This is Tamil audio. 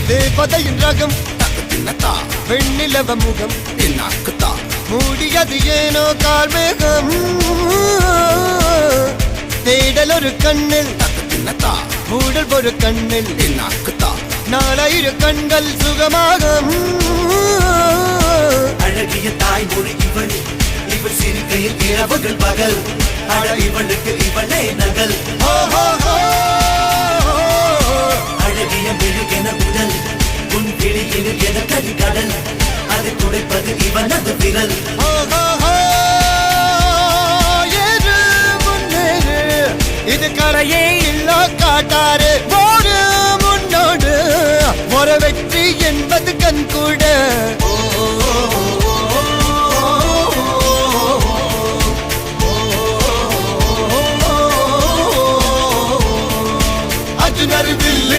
தேவதையின் ரகம் தக்கத்தின்னத்தா வெண்ணிலவ முகம் என்னாக்குத்தா மூடியது ஏனோ கார்மேகம் தேடல் ஒரு கண்ணில் தக்கத்தின்னத்தா மூடல் ஒரு கண்ணில் என்னாக்குத்தா நாலாயிரு கண்கள் சுகமாக அழகிய தாய்மொழி இவள் இவள் சிரிக்கையில் இரவுகள் பகல் அழ இவளுக்கு இவளே நகல் அழகிய மெழுகென உடல் உன் கிளியில் என கதி கடல் அதை துடைப்பது இவனது விரல் இது கரையே இல்ல காட்டாரு